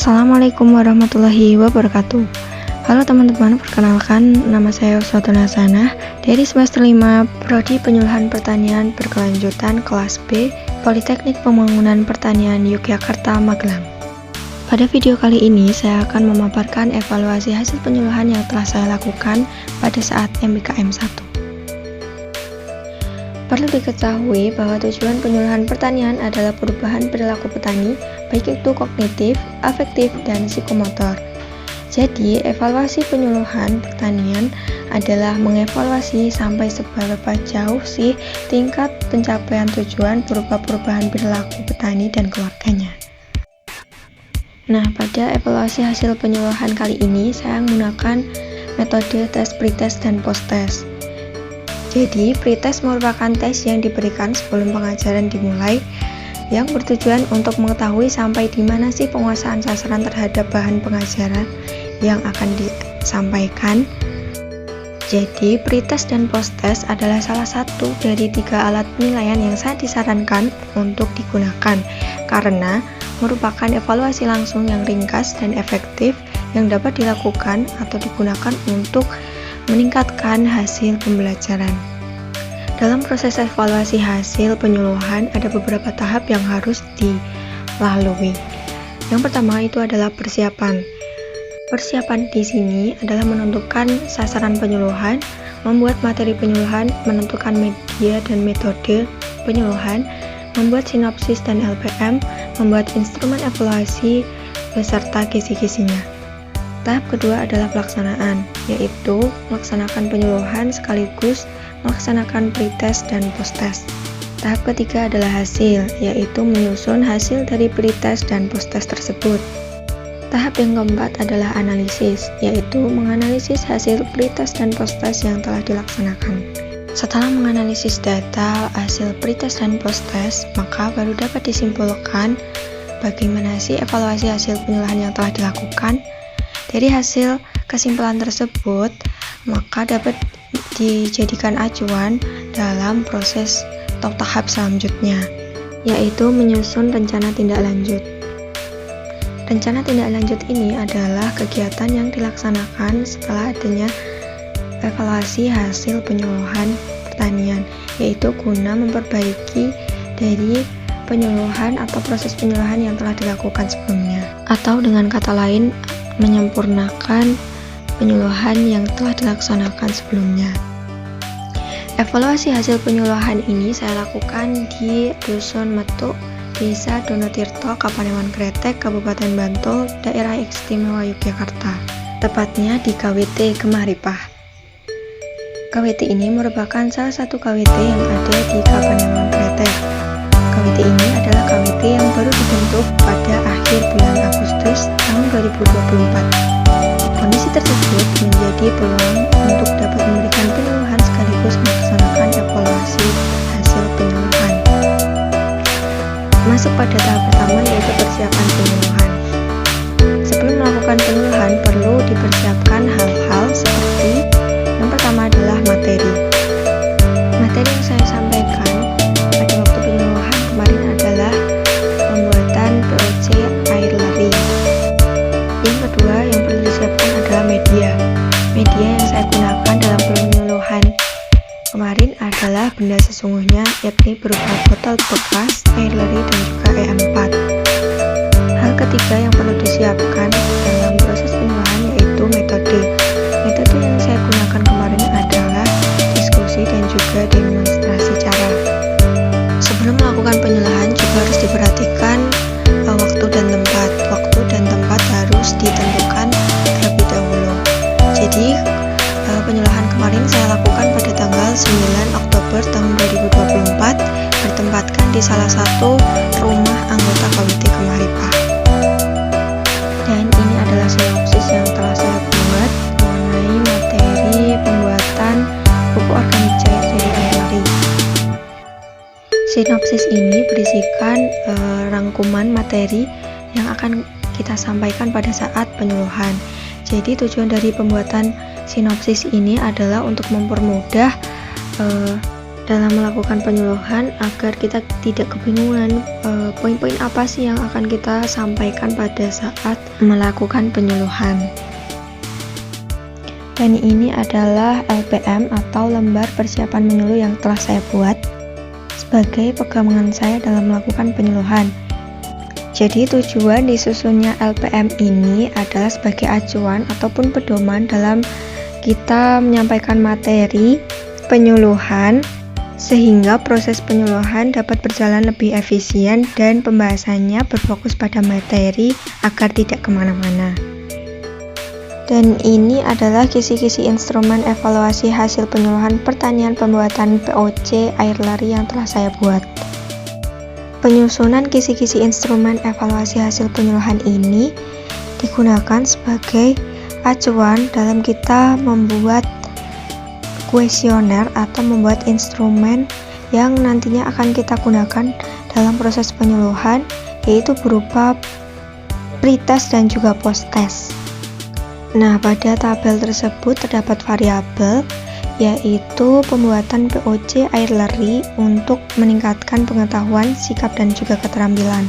Assalamualaikum warahmatullahi wabarakatuh. Halo teman-teman, perkenalkan nama saya Uswatun Hasanah dari semester 5 Prodi Penyuluhan Pertanian Berkelanjutan kelas B Politeknik Pembangunan Pertanian Yogyakarta, Magelang. Pada video kali ini saya akan memaparkan evaluasi hasil penyuluhan yang telah saya lakukan pada saat MBKM 1. Perlu diketahui bahwa tujuan penyuluhan pertanian adalah perubahan perilaku petani, baik itu kognitif, afektif, dan psikomotor. Jadi, evaluasi penyuluhan pertanian adalah mengevaluasi sampai seberapa jauh sih tingkat pencapaian tujuan berupa perubahan perilaku petani dan keluarganya. Nah, pada evaluasi hasil penyuluhan kali ini, saya menggunakan metode tes, pretest, dan post-test. Jadi, pretest merupakan tes yang diberikan sebelum pengajaran dimulai yang bertujuan untuk mengetahui sampai di mana sih penguasaan sasaran terhadap bahan pengajaran yang akan disampaikan. Jadi, pretest dan post-test adalah salah satu dari 3 alat penilaian yang sangat disarankan untuk digunakan karena merupakan evaluasi langsung yang ringkas dan efektif yang dapat dilakukan atau digunakan untuk meningkatkan hasil pembelajaran. Dalam proses evaluasi hasil penyuluhan ada beberapa tahap yang harus dilalui. Yang pertama itu adalah persiapan. Persiapan di sini adalah menentukan sasaran penyuluhan, membuat materi penyuluhan, menentukan media dan metode penyuluhan, membuat sinopsis dan LPM, membuat instrumen evaluasi beserta kisi-kisinya. Tahap kedua adalah pelaksanaan, yaitu melaksanakan penyuluhan sekaligus melaksanakan pretest dan post-test. Tahap ketiga adalah hasil, yaitu menyusun hasil dari pretest dan post-test tersebut. Tahap yang keempat adalah analisis, yaitu menganalisis hasil pretest dan post-test yang telah dilaksanakan. Setelah menganalisis data hasil pretest dan post-test, maka baru dapat disimpulkan bagaimana sih evaluasi hasil penyuluhan yang telah dilakukan. Dari hasil kesimpulan tersebut, maka dapat dijadikan acuan dalam proses atau tahap selanjutnya, yaitu menyusun rencana tindak lanjut. Rencana tindak lanjut ini adalah kegiatan yang dilaksanakan setelah adanya evaluasi hasil penyuluhan pertanian, yaitu guna memperbaiki dari penyuluhan atau proses penyuluhan yang telah dilakukan sebelumnya, atau dengan kata lain menyempurnakan penyuluhan yang telah dilaksanakan sebelumnya. Evaluasi hasil penyuluhan ini saya lakukan di Dusun Metuk, Desa Donotirto, Kapanewon Kretek, Kabupaten Bantul, Daerah Istimewa Yogyakarta, tepatnya di KWT Kemaripah. KWT ini merupakan salah satu KWT yang ada di Kapanewon Kretek. KWT ini adalah KWT yang baru dibentuk pada akhir bulan Agustus tahun 2024. Kondisi tersebut menjadi peluang untuk dapat memberikan penyuluhan sekaligus melaksanakan evaluasi hasil penyuluhan. Masuk pada tahap pertama yaitu persiapan penyuluhan. Sebelum melakukan penyuluhan perlu dipersiapkan hal-hal seperti yang pertama adalah materi. Materi yang saya sampaikan pada waktu penyuluhan kemarin adalah pembuatan POC air leri. Yang kedua yang perlu disiapkan adalah media. Media yang saya gunakan dalam penyuluhan kemarin adalah benda sesungguhnya, yakni berupa botol bekas, air leri, dan juga E4. Hal ketiga yang perlu disiapkan dalam proses penyuluhan yaitu metode. Metode yang saya gunakan kemarin adalah diskusi dan juga demonstrasi cara. Sebelum melakukan penyuluhan juga harus diperhatikan waktu dan tempat. Waktu dan tempat harus ditentukan terlebih dahulu. Jadi, penyuluhan kemarin saya lakukan pada tanggal 9 Oktober tahun 2024 bertempatkan di salah satu rumah anggota KWT Kemaripah. Dan ini adalah sinopsis yang telah saya buat mengenai materi pembuatan pupuk organik cair dari air leri. Sinopsis ini berisikan rangkuman materi yang akan kita sampaikan pada saat penyuluhan. Jadi tujuan dari pembuatan sinopsis ini adalah untuk mempermudah dalam melakukan penyuluhan agar kita tidak kebingungan poin-poin apa sih yang akan kita sampaikan pada saat melakukan penyuluhan. Dan ini adalah LPM atau lembar persiapan menyuluh yang telah saya buat sebagai pegangan saya dalam melakukan penyuluhan. Jadi tujuan disusunnya LPM ini adalah sebagai acuan ataupun pedoman dalam kita menyampaikan materi penyuluhan sehingga proses penyuluhan dapat berjalan lebih efisien dan pembahasannya berfokus pada materi agar tidak kemana-mana. Dan ini adalah kisi-kisi instrumen evaluasi hasil penyuluhan pertanian pembuatan POC air lari yang telah saya buat. Penyusunan kisi-kisi instrumen evaluasi hasil penyuluhan ini digunakan sebagai acuan dalam kita membuat kuesioner atau membuat instrumen yang nantinya akan kita gunakan dalam proses penyuluhan, yaitu berupa pretest dan juga posttest. Nah, pada tabel tersebut terdapat variabel yaitu pembuatan POC air leri untuk meningkatkan pengetahuan, sikap, dan juga keterampilan.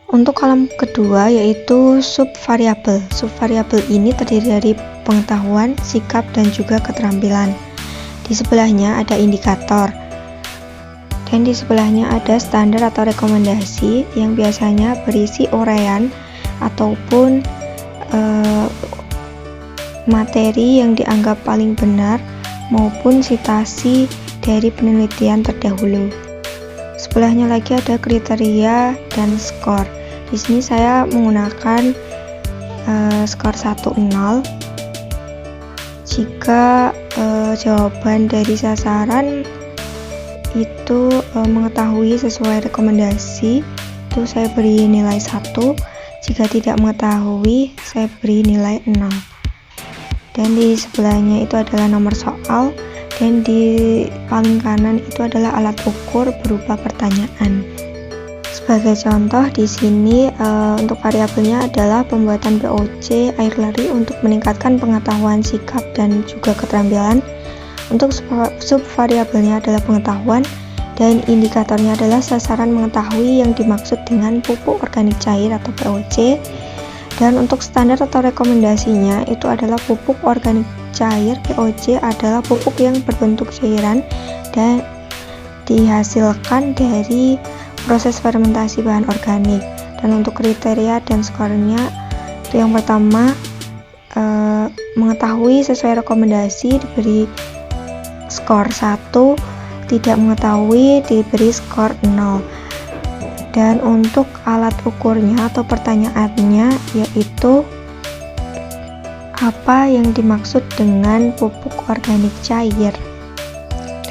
Untuk kolom kedua yaitu subvariabel. Subvariabel ini terdiri dari pengetahuan, sikap, dan juga keterampilan. Di sebelahnya ada indikator. Dan di sebelahnya ada standar atau rekomendasi yang biasanya berisi uraian ataupun materi yang dianggap paling benar maupun sitasi dari penelitian terdahulu. Sebelahnya lagi ada kriteria dan skor. Di sini saya menggunakan skor 1-0 jika jawaban dari sasaran itu mengetahui sesuai rekomendasi, itu saya beri nilai 1. Jika tidak mengetahui, saya beri nilai 0. Dan di sebelahnya itu adalah nomor soal, dan di paling kanan itu adalah alat ukur berupa pertanyaan. Sebagai contoh di sini untuk variabelnya adalah pembuatan POC air lari untuk meningkatkan pengetahuan, sikap, dan juga keterampilan. Untuk subvariabelnya adalah pengetahuan, dan indikatornya adalah sasaran mengetahui yang dimaksud dengan pupuk organik cair atau POC. Dan untuk standar atau rekomendasinya itu adalah pupuk organik cair POC adalah pupuk yang berbentuk cairan dan dihasilkan dari proses fermentasi bahan organik. Dan untuk kriteria dan skornya itu yang pertama mengetahui sesuai rekomendasi diberi skor 1, tidak mengetahui diberi skor 0. Dan untuk alat ukurnya atau pertanyaannya yaitu apa yang dimaksud dengan pupuk organik cair.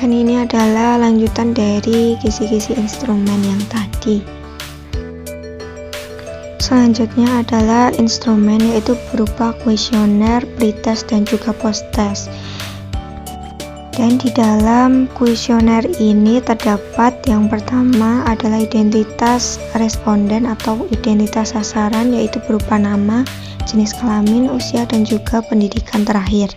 Dan ini adalah lanjutan dari kisi-kisi instrumen yang tadi. Selanjutnya adalah instrumen yaitu berupa kuesioner, pretest, dan juga posttest. Dan di dalam kuesioner ini terdapat yang pertama adalah identitas responden atau identitas sasaran yaitu berupa nama, jenis kelamin, usia, dan juga pendidikan terakhir.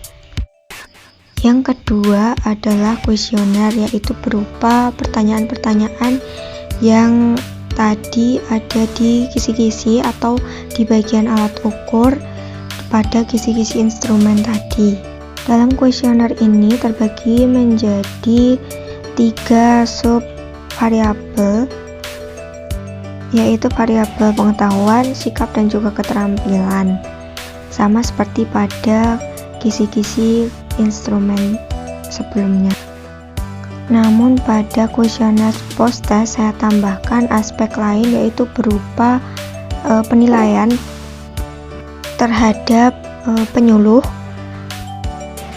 Yang kedua adalah kuesioner yaitu berupa pertanyaan-pertanyaan yang tadi ada di kisi-kisi atau di bagian alat ukur pada kisi-kisi instrumen tadi. Dalam kuesioner ini terbagi menjadi 3 subvariabel yaitu variabel pengetahuan, sikap, dan juga keterampilan. Sama seperti pada kisi-kisi instrumen sebelumnya. Namun pada kuesioner posttest saya tambahkan aspek lain yaitu berupa penilaian terhadap penyuluh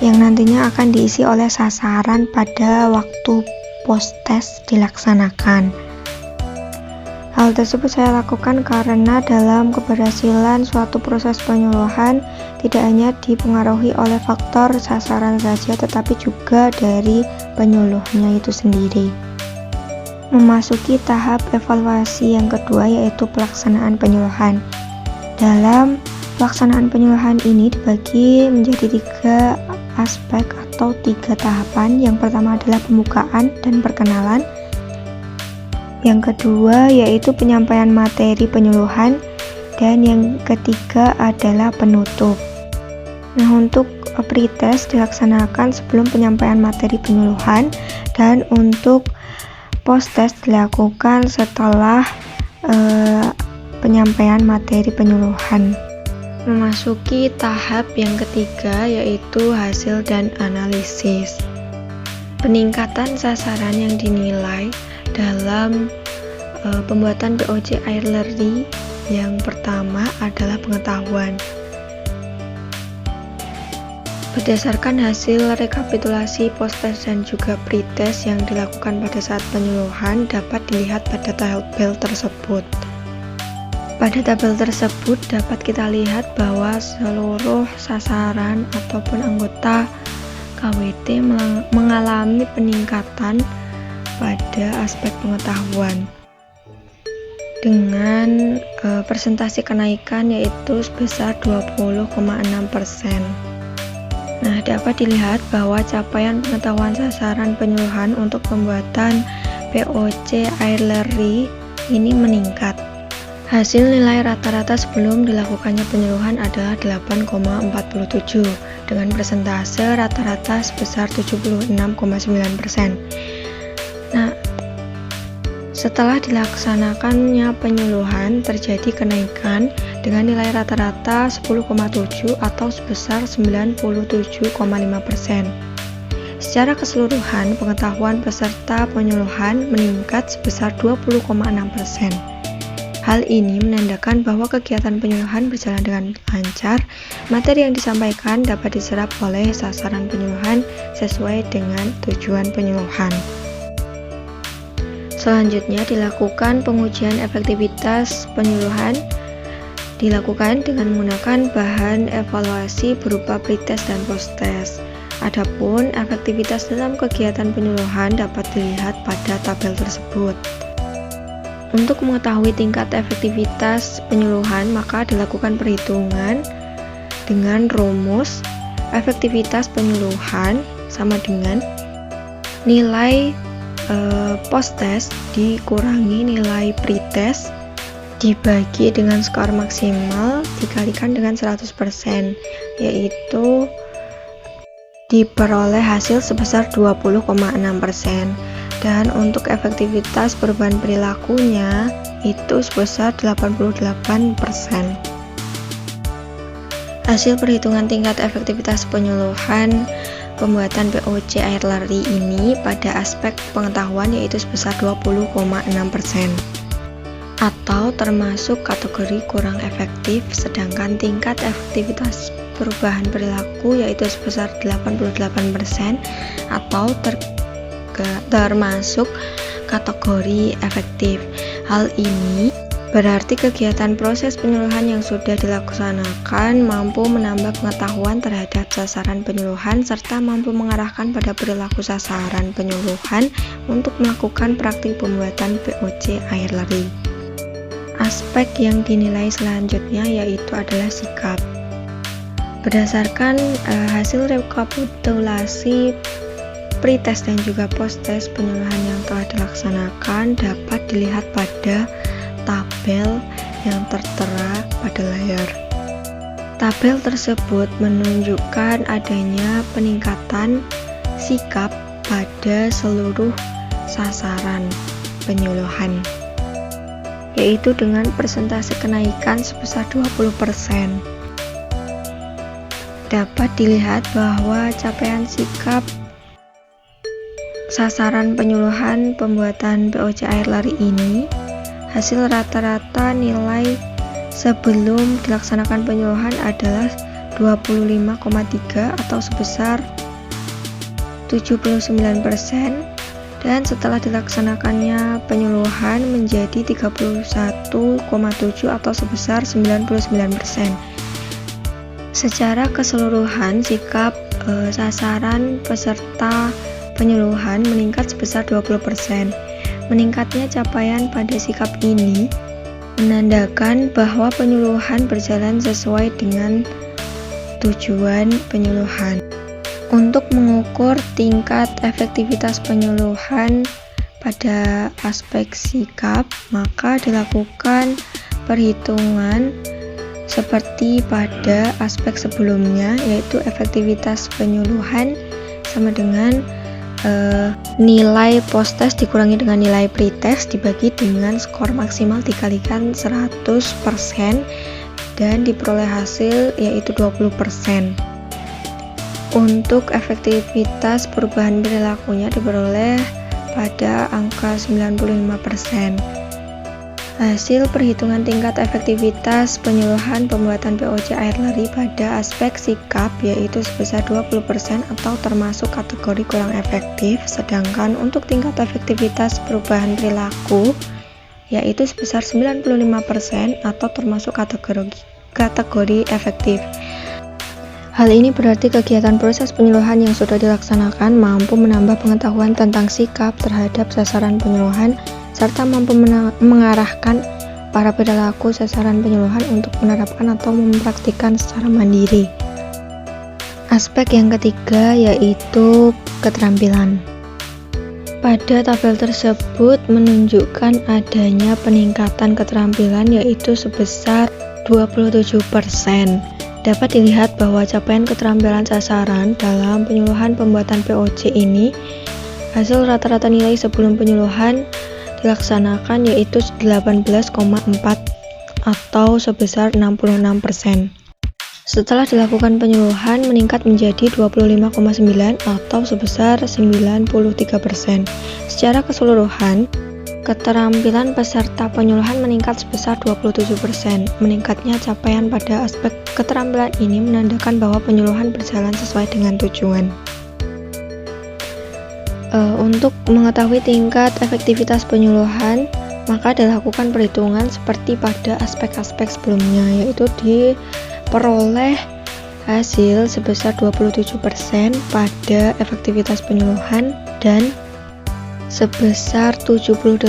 yang nantinya akan diisi oleh sasaran pada waktu posttest dilaksanakan. Hal tersebut saya lakukan karena dalam keberhasilan suatu proses penyuluhan tidak hanya dipengaruhi oleh faktor sasaran saja tetapi juga dari penyuluhnya itu sendiri. Memasuki tahap evaluasi yang kedua yaitu pelaksanaan penyuluhan. Dalam pelaksanaan penyuluhan ini dibagi menjadi 3 aspek atau 3 tahapan. Yang pertama adalah pembukaan dan perkenalan. Yang kedua yaitu penyampaian materi penyuluhan. Dan yang ketiga adalah penutup. Nah, untuk pretest dilaksanakan sebelum penyampaian materi penyuluhan, dan untuk posttest dilakukan setelah penyampaian materi penyuluhan. Memasuki tahap yang ketiga yaitu hasil dan analisis. Peningkatan sasaran yang dinilai dalam pembuatan POC Airlearning yang pertama adalah pengetahuan. Berdasarkan hasil rekapitulasi posttest dan juga pretest yang dilakukan pada saat penyuluhan dapat dilihat pada tabel tersebut. Pada tabel tersebut dapat kita lihat bahwa seluruh sasaran ataupun anggota KWT mengalami peningkatan pada aspek pengetahuan dengan persentase kenaikan yaitu sebesar 20,6%. Nah, dapat dilihat bahwa capaian pengetahuan sasaran penyuluhan untuk pembuatan POC Airlearning ini meningkat. Hasil nilai rata-rata sebelum dilakukannya penyuluhan adalah 8,47 dengan persentase rata-rata sebesar 76,9%. Nah, setelah dilaksanakannya penyuluhan terjadi kenaikan dengan nilai rata-rata 10,7 atau sebesar 97,5%. Secara keseluruhan, pengetahuan peserta penyuluhan meningkat sebesar 20,6%. Hal ini menandakan bahwa kegiatan penyuluhan berjalan dengan lancar, materi yang disampaikan dapat diserap oleh sasaran penyuluhan sesuai dengan tujuan penyuluhan. Selanjutnya dilakukan pengujian efektivitas penyuluhan dilakukan dengan menggunakan bahan evaluasi berupa pretest dan posttest. Adapun efektivitas dalam kegiatan penyuluhan dapat dilihat pada tabel tersebut. Untuk mengetahui tingkat efektivitas penyuluhan maka dilakukan perhitungan dengan rumus efektivitas penyuluhan sama dengan nilai posttest dikurangi nilai pretest dibagi dengan skor maksimal dikalikan dengan 100%, yaitu diperoleh hasil sebesar 20,6%. Dan untuk efektivitas perubahan perilakunya itu sebesar 88%. Hasil perhitungan tingkat efektivitas penyuluhan pembuatan POC Airlearning ini pada aspek pengetahuan yaitu sebesar 20,6% atau termasuk kategori kurang efektif, sedangkan tingkat efektivitas perubahan perilaku yaitu sebesar 88% atau termasuk kategori efektif. Hal ini berarti kegiatan proses penyuluhan yang sudah dilaksanakan mampu menambah pengetahuan terhadap sasaran penyuluhan serta mampu mengarahkan pada perilaku sasaran penyuluhan untuk melakukan praktik pembuatan POC Airlearning. Aspek yang dinilai selanjutnya yaitu adalah sikap. Berdasarkan hasil rekapitulasi pretest dan juga posttest penyuluhan yang telah dilaksanakan dapat dilihat pada tabel yang tertera pada layar. Tabel tersebut menunjukkan adanya peningkatan sikap pada seluruh sasaran penyuluhan, yaitu dengan persentase kenaikan sebesar 20%. Dapat dilihat bahwa capaian sikap sasaran penyuluhan pembuatan POC Airlearning ini hasil rata-rata nilai sebelum dilaksanakan penyuluhan adalah 25,3 atau sebesar 79%, dan setelah dilaksanakannya penyuluhan menjadi 31,7 atau sebesar 99%. Secara keseluruhan sikap sasaran peserta penyuluhan meningkat sebesar 20%. Meningkatnya capaian pada sikap ini menandakan bahwa penyuluhan berjalan sesuai dengan tujuan penyuluhan. Untuk mengukur tingkat efektivitas penyuluhan pada aspek sikap, maka dilakukan perhitungan seperti pada aspek sebelumnya, yaitu efektivitas penyuluhan sama dengan nilai post-test dikurangi dengan nilai pre-test dibagi dengan skor maksimal dikalikan 100% dan diperoleh hasil yaitu 20%. Untuk efektivitas perubahan perilakunya diperoleh pada angka 95%. Hasil perhitungan tingkat efektivitas penyuluhan pembuatan POC air leri pada aspek sikap yaitu sebesar 20% atau termasuk kategori kurang efektif, sedangkan untuk tingkat efektivitas perubahan perilaku yaitu sebesar 95% atau termasuk kategori efektif. Hal ini berarti kegiatan proses penyuluhan yang sudah dilaksanakan mampu menambah pengetahuan tentang sikap terhadap sasaran penyuluhan serta mampu mengarahkan para perilaku sasaran penyuluhan untuk menerapkan atau mempraktikkan secara mandiri. Aspek yang ketiga yaitu keterampilan. Pada tabel tersebut menunjukkan adanya peningkatan keterampilan yaitu sebesar 27%. Dapat dilihat bahwa capaian keterampilan sasaran dalam penyuluhan pembuatan POC ini hasil rata-rata nilai sebelum penyuluhan dilaksanakan yaitu 18,4 atau sebesar 66%. Setelah dilakukan penyuluhan meningkat menjadi 25,9 atau sebesar 93%. Secara keseluruhan, keterampilan peserta penyuluhan meningkat sebesar 27%. Meningkatnya capaian pada aspek keterampilan ini menandakan bahwa penyuluhan berjalan sesuai dengan tujuan. Untuk mengetahui tingkat efektivitas penyuluhan, maka dilakukan perhitungan seperti pada aspek-aspek sebelumnya, yaitu diperoleh hasil sebesar 27% pada efektivitas penyuluhan dan sebesar 78%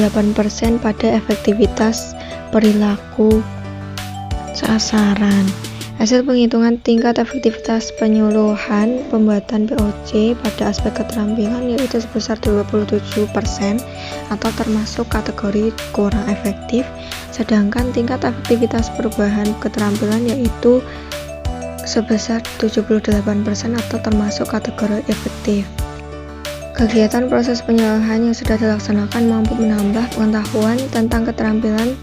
pada efektivitas perilaku sasaran. Hasil penghitungan tingkat efektivitas penyuluhan pembuatan POC pada aspek keterampilan yaitu sebesar 27% atau termasuk kategori kurang efektif, sedangkan tingkat efektivitas perubahan keterampilan yaitu sebesar 78% atau termasuk kategori efektif. Kegiatan proses penyuluhan yang sudah dilaksanakan mampu menambah pengetahuan tentang keterampilan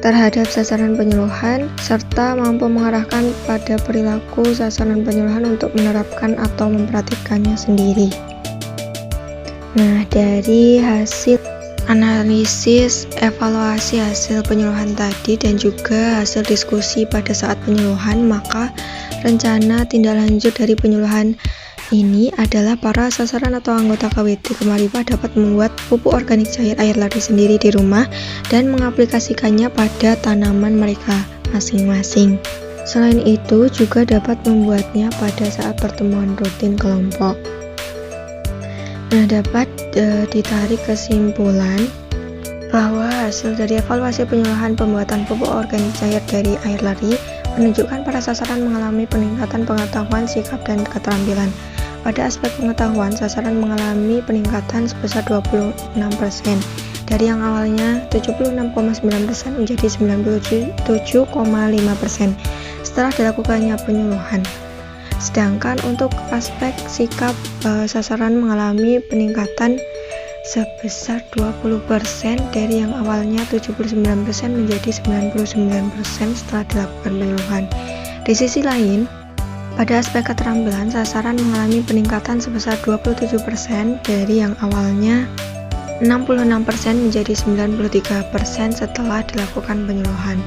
terhadap sasaran penyuluhan, serta mampu mengarahkan pada perilaku sasaran penyuluhan untuk menerapkan atau mempraktikkannya sendiri. Nah, dari hasil analisis evaluasi hasil penyuluhan tadi dan juga hasil diskusi pada saat penyuluhan, maka rencana tindak lanjut dari penyuluhan ini adalah para sasaran atau anggota KWT Kemaripa dapat membuat pupuk organik cair air leri sendiri di rumah dan mengaplikasikannya pada tanaman mereka masing-masing. Selain itu, juga dapat membuatnya pada saat pertemuan rutin kelompok. Nah, dapat ditarik kesimpulan bahwa hasil dari evaluasi penyuluhan pembuatan pupuk organik cair dari air leri menunjukkan para sasaran mengalami peningkatan pengetahuan, sikap, dan keterampilan. Pada aspek pengetahuan, sasaran mengalami peningkatan sebesar 26%, dari yang awalnya 76,9% menjadi 97,5% setelah dilakukannya penyuluhan. Sedangkan untuk aspek sikap, sasaran mengalami peningkatan sebesar 20% dari yang awalnya 79% menjadi 99% setelah dilakukan penyuluhan. Di sisi lain, pada aspek keterampilan, sasaran mengalami peningkatan sebesar 27% dari yang awalnya 66% menjadi 93% setelah dilakukan penyuluhan.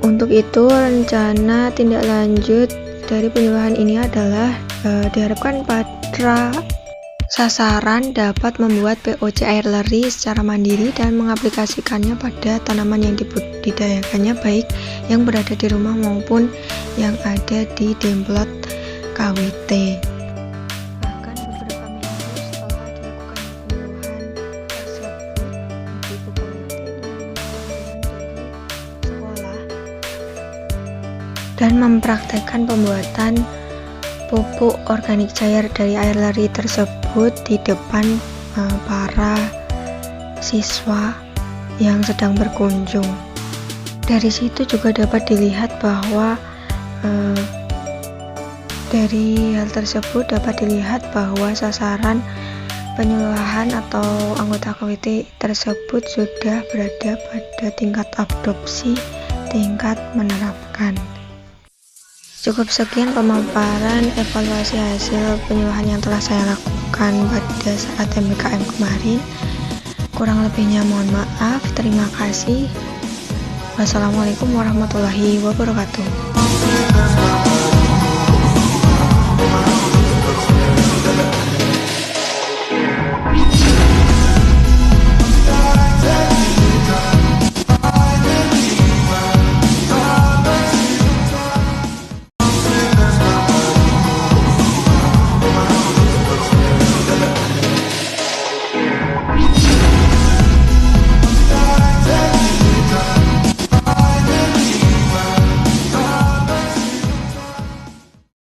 Untuk itu, rencana tindak lanjut dari penyuluhan ini adalah diharapkan para sasaran dapat membuat POC air leri secara mandiri dan mengaplikasikannya pada tanaman yang dibudidayakannya, baik yang berada di rumah maupun yang ada di demplot KWT. Bahkan beberapa minggu setelah dilakukan penyuluhan tersebut, ibu KWT dari sekolah dan mempraktekkan pembuatan pupuk organik cair dari air leri tersebut di depan para siswa yang sedang berkunjung. Dari situ juga dapat dilihat bahwa dari hal tersebut dapat dilihat bahwa sasaran penyuluhan atau anggota KWT tersebut sudah berada pada tingkat adopsi, tingkat menerapkan. Cukup sekian pemaparan evaluasi hasil penyuluhan yang telah saya lakukan pada saat MBKM kemarin. Kurang lebihnya mohon maaf. Terima kasih. Wassalamualaikum warahmatullahi wabarakatuh.